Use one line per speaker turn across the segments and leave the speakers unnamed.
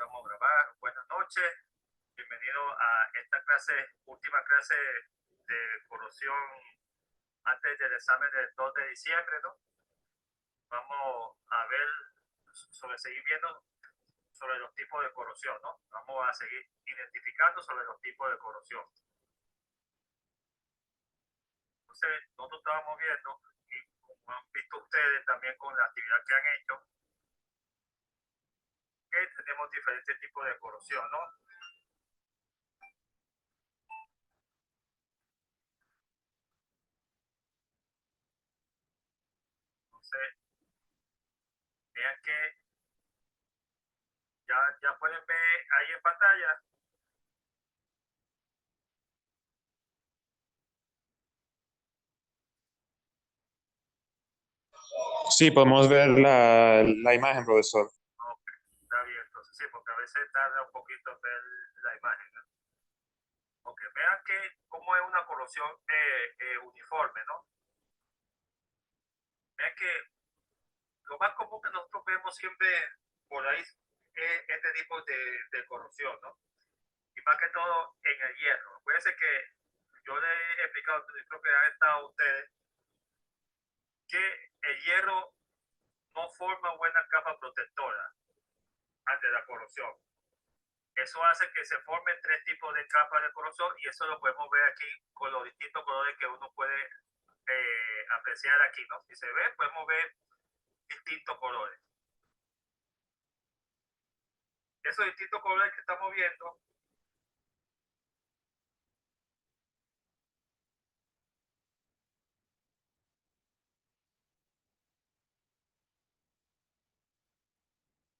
Empezamos a grabar. Buenas noches. Bienvenido a esta clase, última clase de corrosión antes del examen del 2 de diciembre, ¿no? Vamos a ver seguir viendo sobre los tipos de corrosión, ¿no? Vamos a seguir identificando sobre los tipos de corrosión. Entonces, nosotros estábamos viendo, y como han visto ustedes también con la actividad que han hecho, que tenemos diferentes tipos de corrosión, ¿no? Entonces, vean que ya pueden ver ahí en pantalla.
Sí, podemos ver la imagen, profesor.
Ok, está bien, entonces sí, porque a veces tarda un poquito en ver la imagen, ¿no? Ok, vean que cómo es una corrosión uniforme, ¿no? Vean que lo más común que nosotros vemos siempre por ahí es este tipo de corrosión, ¿no? Y más que todo en el hierro. Acuérdense que yo les he explicado, creo que han estado ustedes, que el hierro no forma buena capa protectora ante la corrosión. Eso hace que se formen tres tipos de capas de corrosión y eso lo podemos ver aquí con los distintos colores que uno puede apreciar aquí, ¿no? Si se ve, podemos ver distintos colores. Esos distintos colores que estamos viendo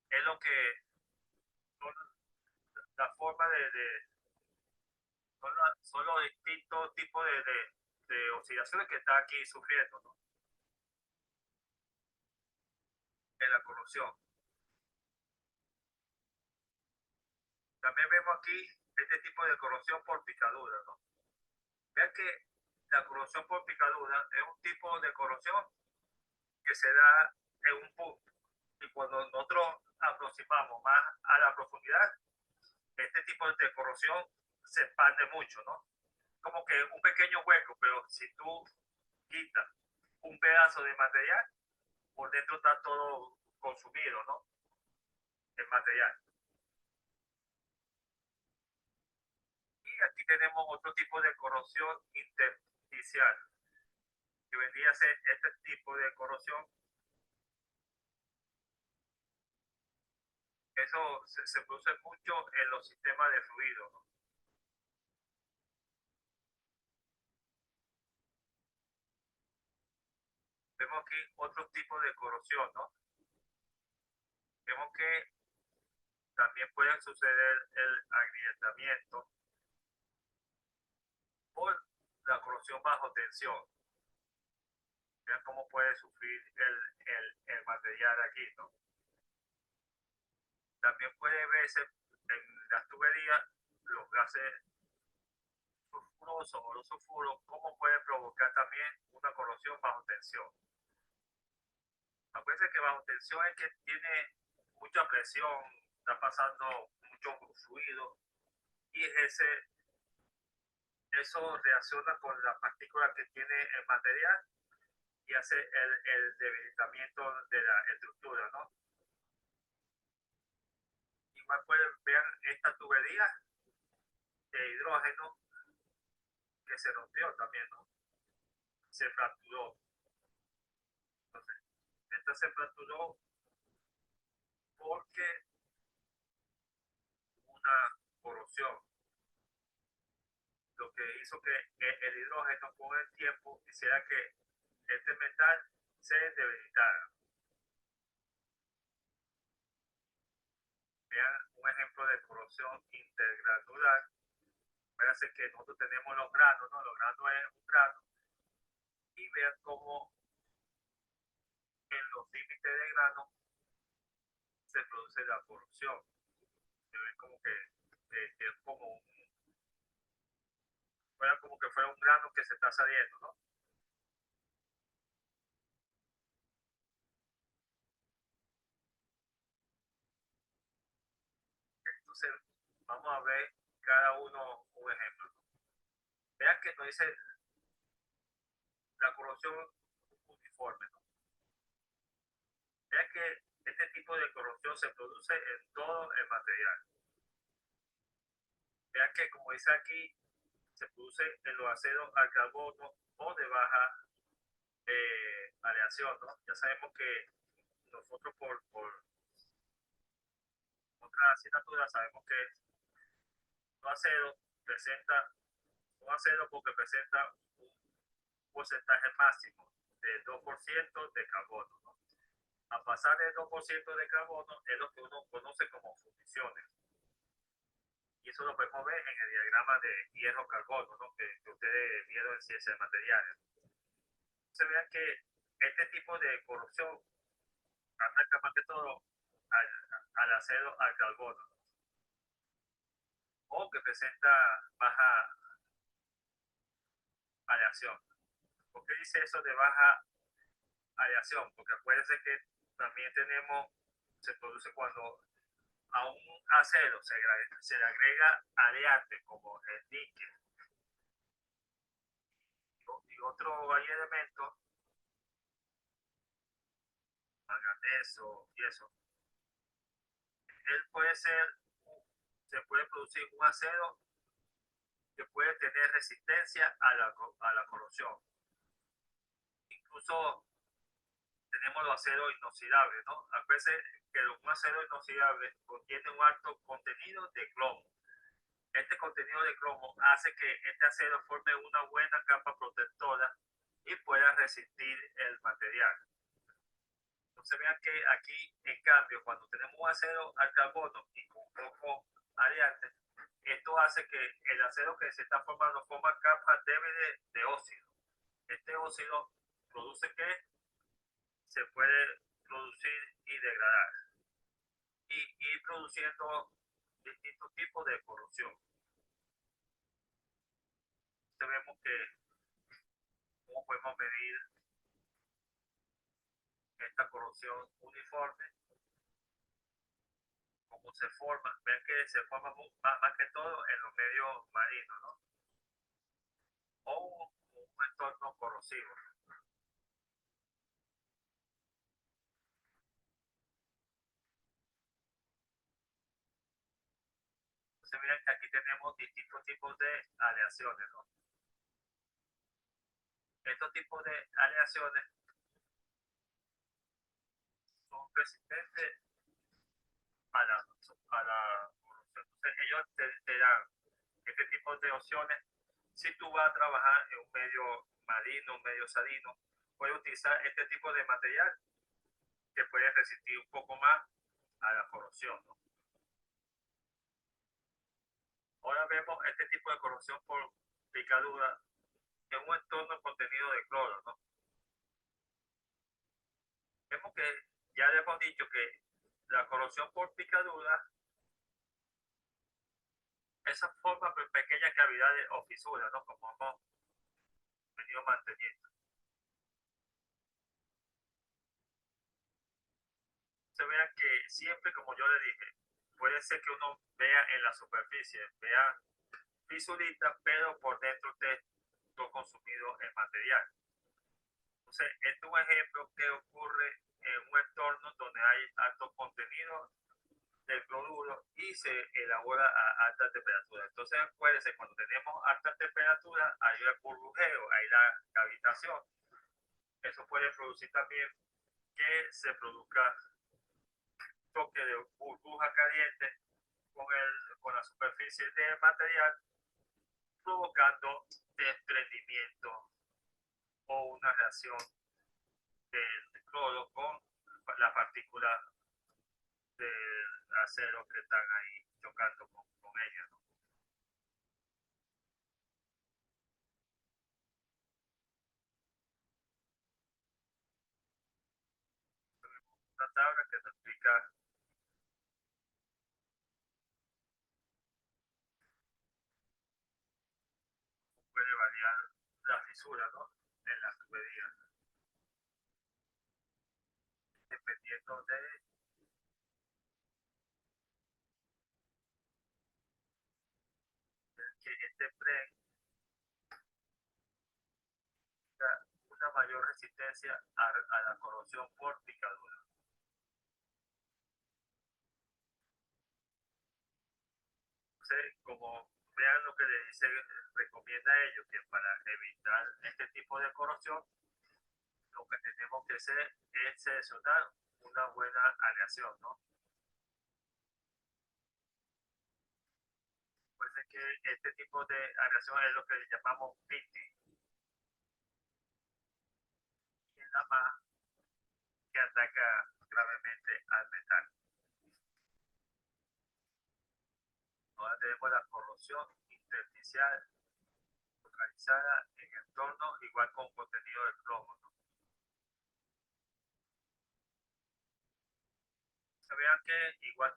es lo que son la forma son los distintos tipos de oxidaciones que está aquí sufriendo, ¿no? En la corrosión. También vemos aquí este tipo de corrosión por picadura, ¿no? Vean que la corrosión por picadura es un tipo de corrosión que se da en un punto. Y cuando nosotros aproximamos más a la profundidad, este tipo de corrosión se expande mucho, ¿no? Como que un pequeño hueco, pero si tú quitas un pedazo de material, por dentro está todo consumido, ¿no? El material. Y aquí tenemos otro tipo de corrosión intersticial, que vendría a ser este tipo de corrosión. Eso se produce mucho en los sistemas de fluido, ¿no? Vemos aquí otro tipo de corrosión, ¿no? Vemos que también puede suceder el agrietamiento por la corrosión bajo tensión. Vean cómo puede sufrir el material aquí, ¿no? También puede verse en las tuberías los gases sulfurosos o los sulfuros, cómo puede provocar también una corrosión bajo tensión. Acuérdense que bajo tensión es que tiene mucha presión, está pasando mucho fluido y eso reacciona con las partículas que tiene el material y hace el debilitamiento de la estructura, ¿no? Igual pueden ver esta tubería de hidrógeno que se rompió también, ¿no? Se fracturó. Entonces, esta se fracturó porque una corrosión, lo que hizo que el hidrógeno con el tiempo hiciera que este metal se debilitara. Vean un ejemplo de corrosión intergranular. Parece que nosotros tenemos los granos, ¿no? Los granos es un grano. Y vean cómo en los límites de grano se produce la corrosión. Se ve como que es como como que fuera un grano que se está saliendo, ¿no? Entonces, vamos a ver cada uno un ejemplo. Vean que nos dice la corrosión uniforme, ¿no? Vean que este tipo de corrosión se produce en todo el material. Vean que, como dice aquí, se produce en los aceros al carbono o de baja aleación, ¿no? Ya sabemos que nosotros por otras asignaturas sabemos que un acero presenta un acero porque presenta un porcentaje máximo del 2% de carbono, ¿no? A pasar del 2% de carbono es lo que uno conoce como fundiciones. Y eso lo podemos ver en el diagrama de hierro-carbono, ¿no? que ustedes vieron en ciencias de materiales. Se vean que este tipo de corrosión ataca más que todo al acero, al carbono, ¿no? O que presenta baja aleación. ¿Por qué dice eso de baja aleación? Porque acuérdense que también tenemos, se produce cuando a un acero se le agrega aleante como el níquel y otro elemento, manganeso y eso. Él puede ser, se puede producir un acero que puede tener resistencia a la corrosión. Incluso tenemos los aceros inoxidables, ¿no? A veces que un acero inoxidable contiene un alto contenido de cromo. Este contenido de cromo hace que este acero forme una buena capa protectora y pueda resistir el material. Entonces vean que aquí, en cambio, cuando tenemos un acero al carbono y con poco aleante, esto hace que el acero que se está formando forma capas débiles de óxido. Este óxido produce que se puede producir y degradar y produciendo distintos tipos de corrosión. Entonces vemos que cómo podemos medir esta corrosión uniforme, cómo se forma. Ven que se forma más que todo en los medios marinos, ¿no? O un entorno corrosivo. Entonces miren que aquí tenemos distintos tipos de aleaciones, ¿no? Estos tipos de aleaciones son resistentes a la corrosión. Entonces ellos te dan este tipo de opciones. Si tú vas a trabajar en un medio marino, un medio salino, puedes utilizar este tipo de material que puede resistir un poco más a la corrosión, ¿no? Ahora vemos este tipo de corrosión por picadura en un entorno contenido de cloro, ¿no? Vemos que ya le hemos dicho que la corrosión por picadura, esa forma pequeñas cavidades o fisuras, ¿no? Como hemos venido manteniendo. Se vea que siempre, como yo le dije, puede ser que uno vea en la superficie, vea fisuritas, pero por dentro usted todo consumido el material. Entonces, este es un ejemplo que ocurre en un entorno donde hay alto contenido del cloruro y se elabora a alta temperatura. Entonces, acuérdense, cuando tenemos alta temperatura, hay el burbujeo, hay la cavitación. Eso puede producir también que se produzca toque de burbuja caliente con la superficie del material, provocando desprendimiento o una reacción del cloro con la partícula del acero que están ahí chocando con ella, ¿no? Una tabla que nos explica cómo puede variar la fisura, ¿no? En las tuberías, dependiendo de este PREN da una mayor resistencia a la corrosión por picadura. Entonces, como vean lo que le dice, recomienda a ellos que para evitar este tipo de corrosión, lo que tenemos que hacer es seleccionar una buena aleación, ¿no? Pues es que este tipo de aleación es lo que le llamamos pitting, y es la más que ataca gravemente al metal. Ahora tenemos la corrosión intersticial localizada en el entorno, igual con contenido de plomo, ¿no? Se vean que igual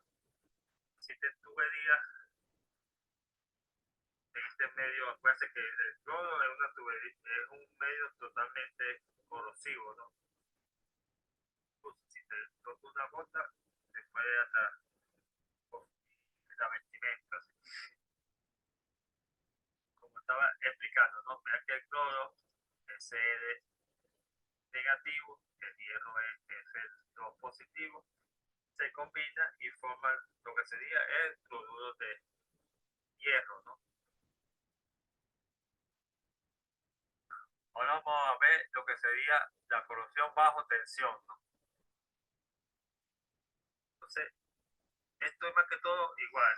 existen tuberías en este medio, acuérdense que el cloro es, una tubería, es un medio totalmente corrosivo, ¿no? Pues, si te toca una gota, te puede hasta la vestimenta, como estaba explicando, ¿no? Vean que el cloro es Cl negativo, el hierro es el 2 positivo, se combina y forman lo que sería el cloruro de hierro, ¿no? Ahora vamos a ver lo que sería la corrosión bajo tensión, ¿no? Entonces, esto es más que todo igual.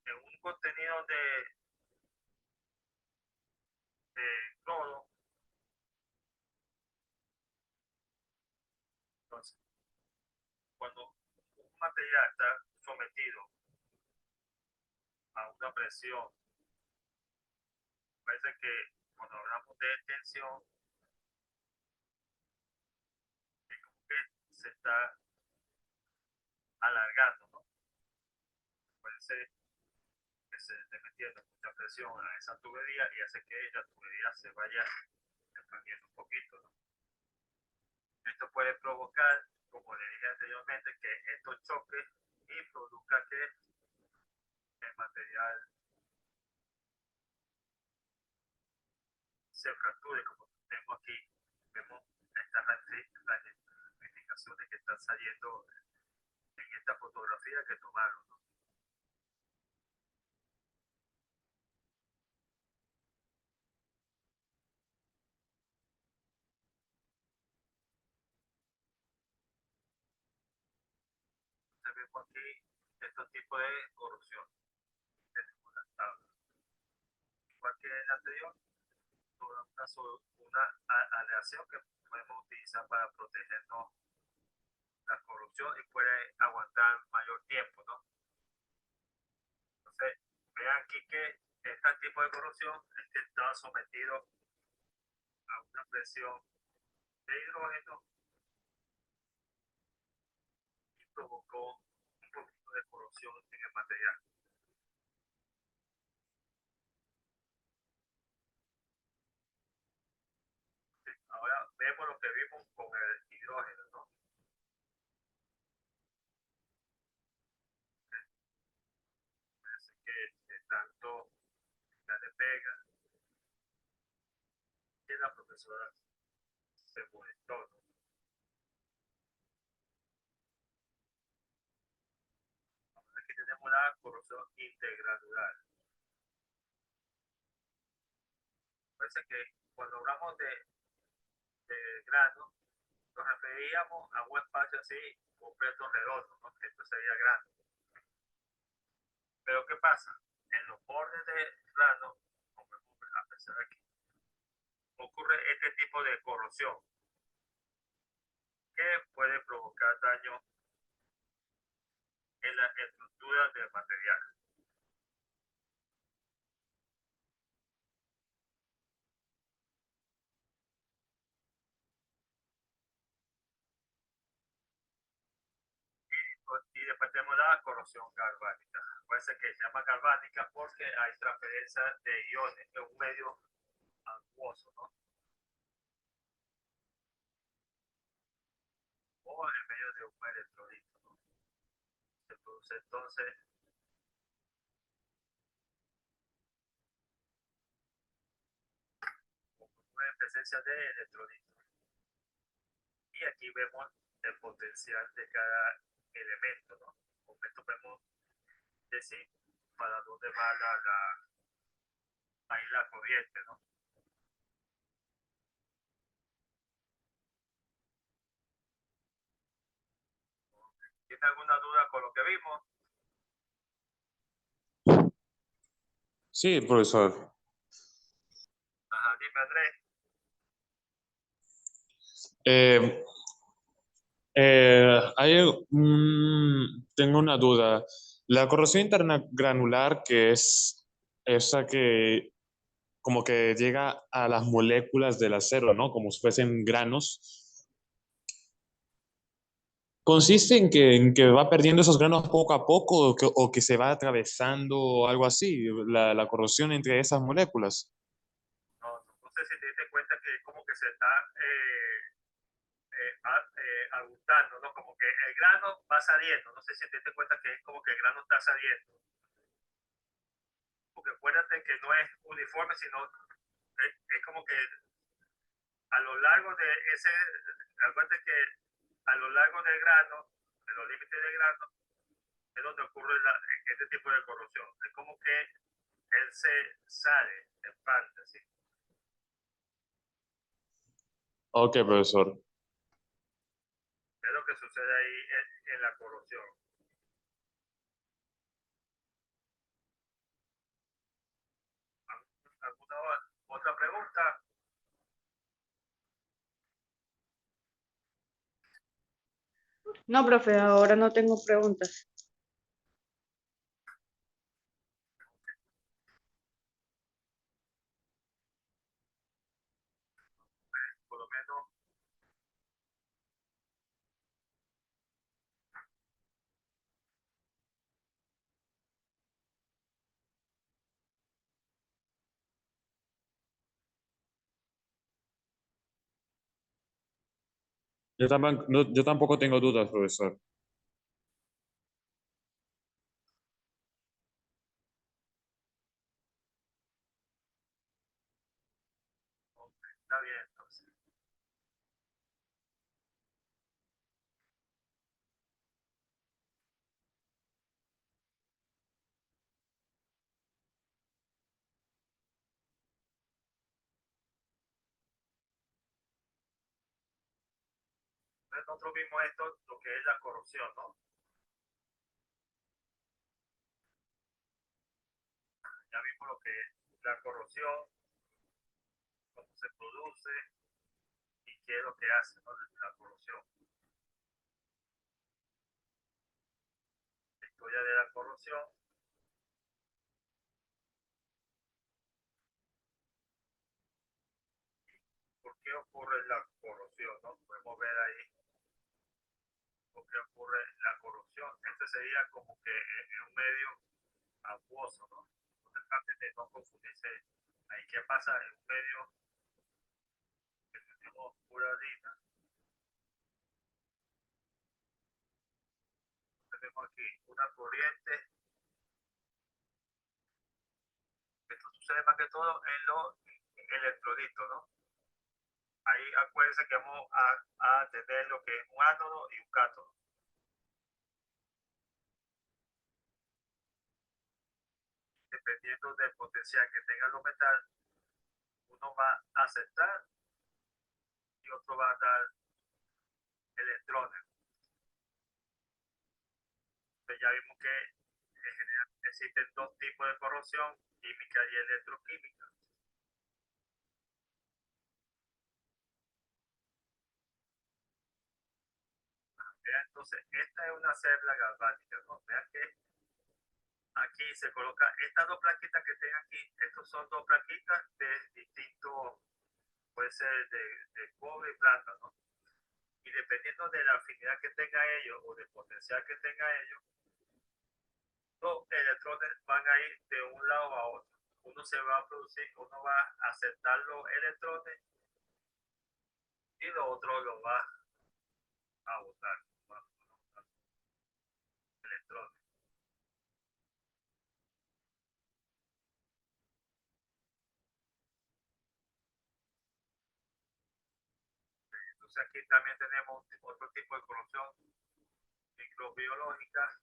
En un contenido de cloro, entonces, cuando un material está sometido a una presión, parece que cuando hablamos de tensión, es como que se está alargando, ¿no? Puede ser que se esté metiendo mucha presión a esa tubería y hace que la tubería se vaya expandiendo un poquito, ¿no? Esto puede provocar, como le dije anteriormente, que estos choques y produzca que el material se fracture, como tenemos aquí. Vemos estas ramificaciones que están saliendo en esta fotografía que tomaron, ¿no? Entonces vemos aquí estos tipos de corrupción. Tenemos las tablas. Igual que el anterior, una aleación que podemos utilizar para protegernos la corrupción y puede aguantar mayor tiempo, ¿no? Entonces, vean aquí que este tipo de corrupción está sometido a una presión de hidrógeno y provocó un poquito de corrosión en el material. Ahora vemos lo que vimos con el hidrógeno, ¿no? Parece que tanto la de pega que la profesora se molestó, ¿no? Aquí tenemos la corrosión intergranular. Parece que cuando hablamos de grano, nos referíamos a un espacio así completo redondo, ¿no? Esto sería grano. Pero ¿qué pasa? En los bordes de grano, como vamos a pensar aquí, ocurre este tipo de corrosión que puede provocar daño en la estructura del material. Y después tenemos la corrosión galvánica. Puede ser que se llama galvánica porque hay transferencia de iones en un medio acuoso, ¿no? O en medio de un electrolito, ¿no? Se produce entonces en presencia de electrolitos. Y aquí vemos el potencial de cada elemento, ¿no? Con esto podemos decir para dónde va ahí la corriente, ¿no? ¿Tiene alguna duda con lo que vimos?
Sí, profesor.
Ajá, dime Andrés.
Eh, tengo una duda. La corrosión intergranular, que es esa que como que llega a las moléculas del acero, ¿no? Como si fuesen granos. ¿Consiste en que va perdiendo esos granos poco a poco o que se va atravesando o algo así, la corrosión entre esas moléculas?
No, no sé si te diste cuenta que como que se está agustando, ¿no? Como que el grano va saliendo. No sé si te diste cuenta que es como que el grano está saliendo. Porque acuérdate que no es uniforme, sino es como que a lo largo de ese, acuérdate que a lo largo del grano, en los límites del grano, es donde ocurre este tipo de corrosión. Es como que él se sale en parte, ¿sí?
Ok, profesor.
Es lo que sucede ahí en la corrosión. ¿Alguna otra pregunta?
No, profe, ahora no tengo preguntas.
Por lo menos,
Yo tampoco tengo dudas, profesor.
está bien, entonces. Nosotros vimos esto, lo que es la corrosión, ¿no? Ya vimos lo que es la corrosión, cómo se produce y qué es lo que hace, ¿no? La corrosión. La historia de la corrosión. ¿Por qué ocurre la corrosión, no? Podemos ver ahí por qué ocurre la corrosión. Este sería como que en un medio acuoso, ¿no? Entonces traten de no confundirse ahí. ¿Qué pasa en un medio que tenemos pura harina? Tenemos aquí una corriente. Esto sucede más que todo en los electrolitos, ¿no? Ahí acuérdense que vamos a tener lo que es un ánodo y un cátodo. Dependiendo del potencial que tenga el metal, uno va a aceptar y otro va a dar electrones. Entonces ya vimos que en general existen dos tipos de corrosión, química y electroquímica. Entonces, esta es una celda galvánica, ¿no? Vean que aquí se coloca estas dos plaquitas que tengan aquí, estos son dos plaquitas de distinto, puede ser de cobre y plata, ¿no? Y dependiendo de la afinidad que tenga ellos o del potencial que tenga ellos, los electrones van a ir de un lado a otro. Uno se va a producir, uno va a aceptar los electrones y lo otro lo va a botar, va a botar electrones. Entonces aquí también tenemos otro tipo de corrosión microbiológica.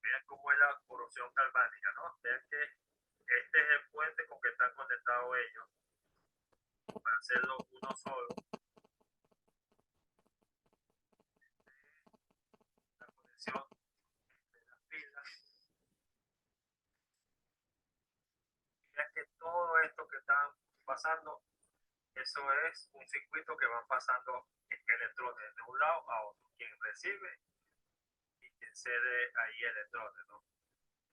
Vean cómo es la corrosión galvánica, ¿no? Vean que este es el puente con que están conectados ellos para hacerlo uno solo. La conexión de las pilas. Vean que todo esto que están pasando, eso es un circuito que van pasando electrones de un lado a otro. Quien recibe y quien cede ahí electrones, ¿no?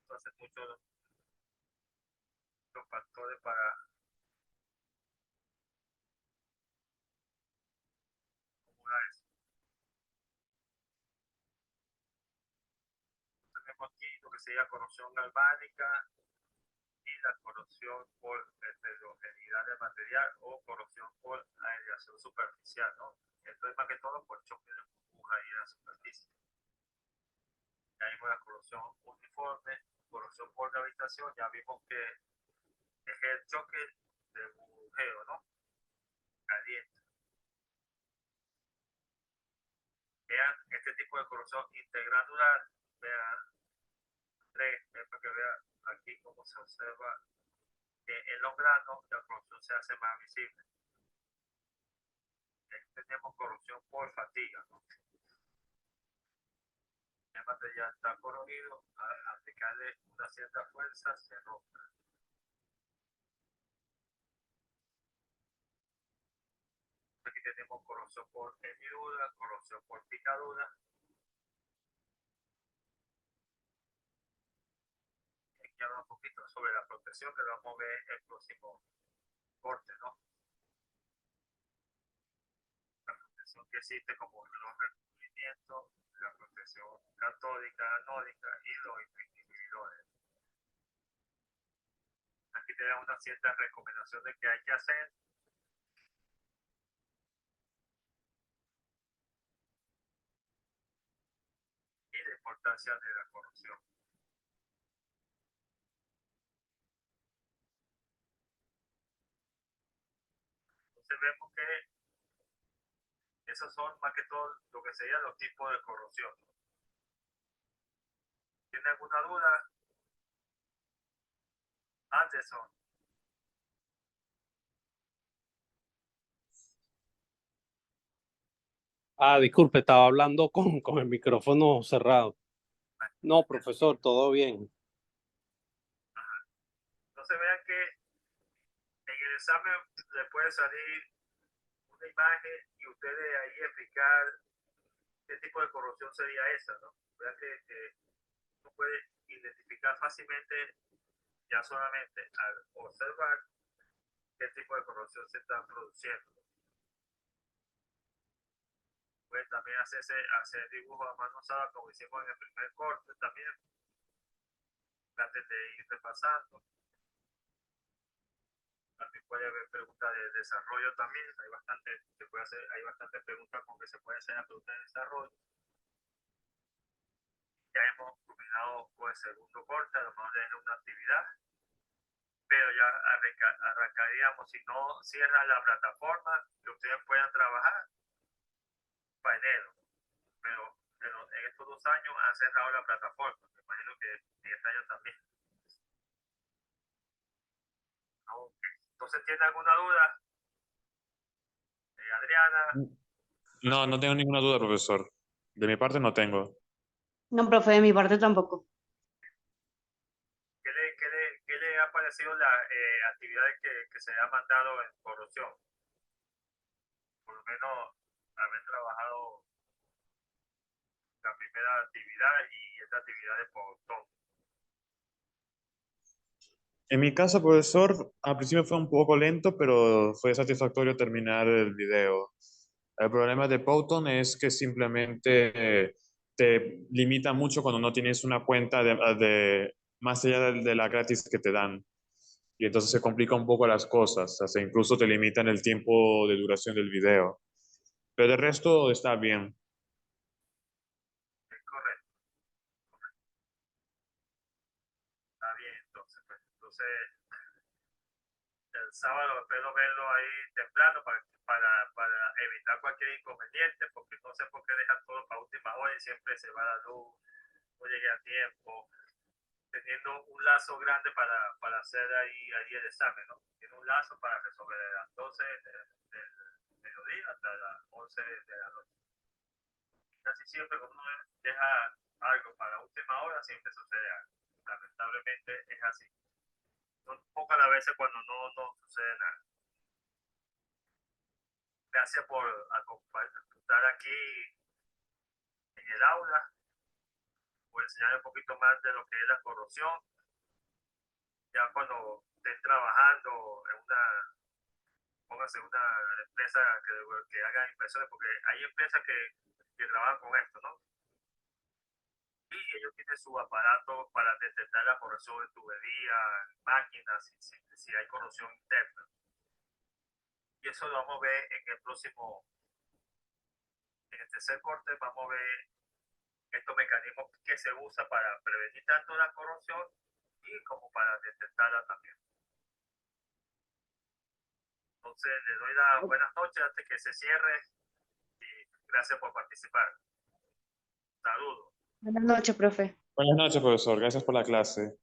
Entonces muchos los factores para acumular eso. Tenemos aquí lo que sería corrosión galvánica y la corrosión por heterogeneidad de material o corrosión por aireación superficial, ¿no? Esto es más que todo por choque de burbuja y de la superficie. Ya vimos la corrosión uniforme, corrosión por gravitación, ya vimos que es el choque de burbujeo, ¿no? Caliente. Vean este tipo de corrosión intergranular, vean, para que vean aquí cómo se observa que en los granos la corrosión se hace más visible. Tenemos corrosión por fatiga, ¿no? El material está corroído, al aplicarle una cierta fuerza se rompe. Aquí tenemos corrosión por hendidura, corrosión por picadura. Aquí habla un poquito sobre la protección que vamos a ver en el próximo corte, ¿no? La protección que existe como los recubrimientos, la protección catódica, anódica y los inhibidores. Aquí tenemos una cierta recomendación de qué hay que hacer. Y la importancia de la corrosión. Entonces vemos que esos son más que todo lo que serían los tipos de corrosión. ¿Tiene alguna duda? Anderson.
Disculpe, estaba hablando con el micrófono cerrado. No, profesor, todo bien.
Entonces vean que en el examen le puede salir una imagen y ustedes ahí explicar qué tipo de corrosión sería esa, ¿no? Vean que uno puede identificar fácilmente ya solamente al observar qué tipo de corrosión se está produciendo. Pueden también hacer dibujos a mano usada como hicimos en el primer corte también. Traten de ir repasando. También puede haber preguntas de desarrollo también. Hay bastantes preguntas con que se puede hacer la pregunta de desarrollo. Ya hemos culminado con el segundo corte, a lo mejor es una actividad, pero ya arrancaríamos, si no cierra la plataforma, que ustedes puedan trabajar para enero. Pero en estos 2 años han cerrado la plataforma. Me imagino que en este año también. Okay. Entonces, ¿tiene alguna duda? Adriana.
No, no tengo ninguna duda, profesor. De mi parte no tengo.
No, profe, de mi parte tampoco.
¿Qué le ha parecido las actividades que se ha mandado en corrosión? Por lo menos haber trabajado la primera actividad y esta actividad de Poutón.
En mi caso, profesor, al principio fue un poco lento, pero fue satisfactorio terminar el video. El problema de Powtoon es que simplemente te limita mucho cuando no tienes una cuenta más allá de la gratis que te dan. Y entonces se complica un poco las cosas, o sea, incluso te limitan el tiempo de duración del video. Pero de resto está bien.
Es correcto. Está bien, entonces. Pues, entonces, el sábado espero verlo ahí temprano para evitar cualquier inconveniente, porque no sé por qué dejan todo para última hora y siempre se va la luz, no llegué a tiempo, teniendo un lazo grande para hacer ahí el examen, ¿no? Tiene un lazo para resolver de las 12 del mediodía hasta las 11 de la noche. Casi siempre cuando uno deja algo para última hora, siempre sucede algo. Lamentablemente es así. Son pocas las veces cuando no sucede nada. Gracias por estar aquí en el aula, por enseñar un poquito más de lo que es la corrosión. Ya cuando estén trabajando en póngase una empresa que haga impresiones, porque hay empresas que trabajan con esto, ¿no? Y ellos tienen su aparato para detectar la corrosión de tubería, máquinas, si hay corrosión interna. Y eso lo vamos a ver en el tercer corte, vamos a ver estos mecanismos que se usan para prevenir tanto la corrosión y como para detectarla también. Entonces, le doy las buenas noches antes que se cierre y gracias por participar. Saludos.
Buenas noches, profe.
Buenas noches, profesor. Gracias por la clase.